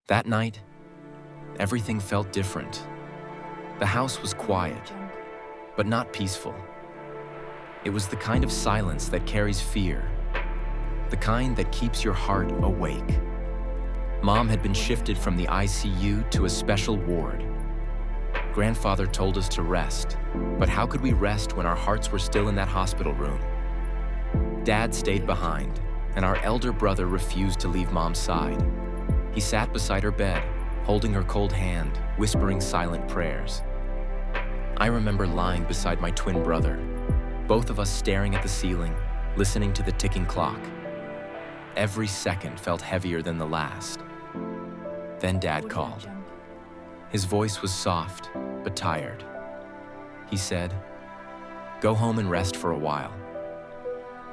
That night, everything felt different. The house was quiet, but not peaceful. It was the kind of silence that carries fear, the kind that keeps your heart awake. Mom had been shifted from the ICU to a special ward. Grandfather told us to rest, but how could we rest when our hearts were still in that hospital room? Dad stayed behind, and our elder brother refused to leave Mom's side. He sat beside her bed, holding her cold hand, whispering silent prayers. I remember lying beside my twin brother, both of us staring at the ceiling, listening to the ticking clock. Every second felt heavier than the last. Then Dad called. His voice was soft, but tired. He said, "Go home and rest for a while.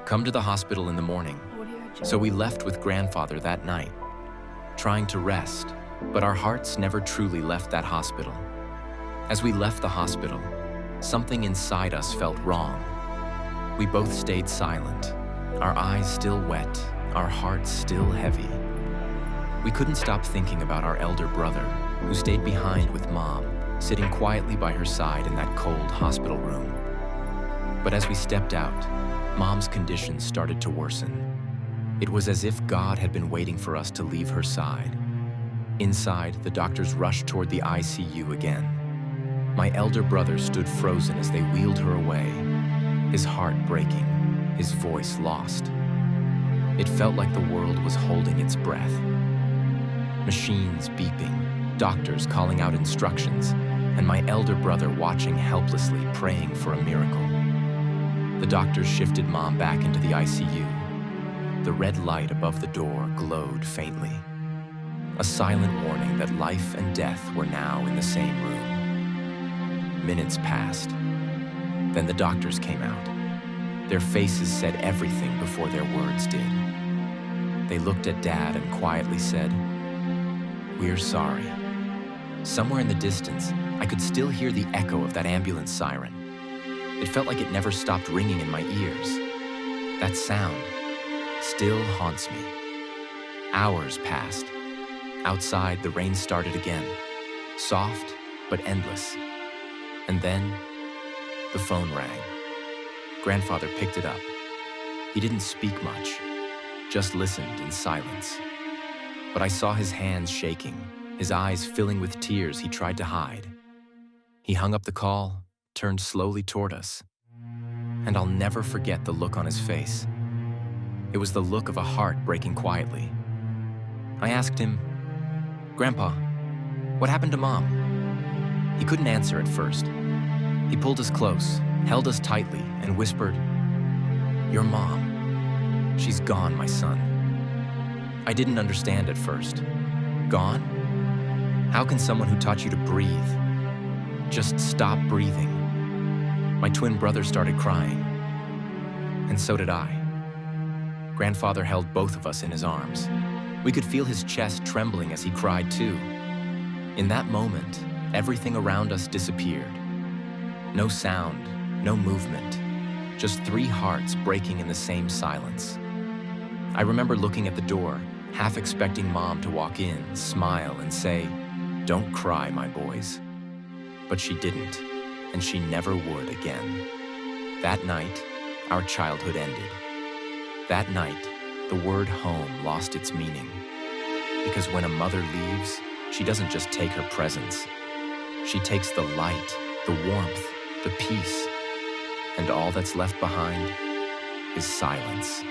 Come to the hospital in the morning." So we left with Grandfather that night, trying to rest, but our hearts never truly left that hospital. As we left the hospital, something inside us felt wrong. We both stayed silent, our eyes still wet, our hearts still heavy. We couldn't stop thinking about our elder brother, who stayed behind with Mom, sitting quietly by her side in that cold hospital room. But as we stepped out, Mom's condition started to worsen. It was as if God had been waiting for us to leave her side. Inside, the doctors rushed toward the ICU again. My elder brother stood frozen as they wheeled her away, his heart breaking, his voice lost. It felt like the world was holding its breath. Machines beeping, doctors calling out instructions, and my elder brother watching helplessly, praying for a miracle. The doctors shifted Mom back into the ICU. The red light above the door glowed faintly, a silent warning that life and death were now in the same room. Minutes passed. Then the doctors came out. Their faces said everything before their words did. They looked at Dad and quietly said, "We're sorry." Somewhere in the distance, I could still hear the echo of that ambulance siren. It felt like it never stopped ringing in my ears. That sound still haunts me. Hours passed. Outside, the rain started again, soft but endless. And then, the phone rang. Grandfather picked it up. He didn't speak much, just listened in silence. But I saw his hands shaking, his eyes filling with tears he tried to hide. He hung up the call, turned slowly toward us, and I'll never forget the look on his face. It was the look of a heart breaking quietly. I asked him, "Grandpa, what happened to Mom?" He couldn't answer at first. He pulled us close, held us tightly, and whispered, "Your mom. She's gone, my son." I didn't understand at first. Gone? How can someone who taught you to breathe just stop breathing? My twin brother started crying, and so did I. Grandfather held both of us in his arms. We could feel his chest trembling as he cried too. In that moment, everything around us disappeared. No sound, no movement, just three hearts breaking in the same silence. I remember looking at the door, half expecting Mom to walk in, smile, and say, "Don't cry, my boys." But she didn't, and she never would again. That night, our childhood ended. That night, the word home lost its meaning. Because when a mother leaves, she doesn't just take her presence. She takes the light, the warmth, the peace, and all that's left behind is silence.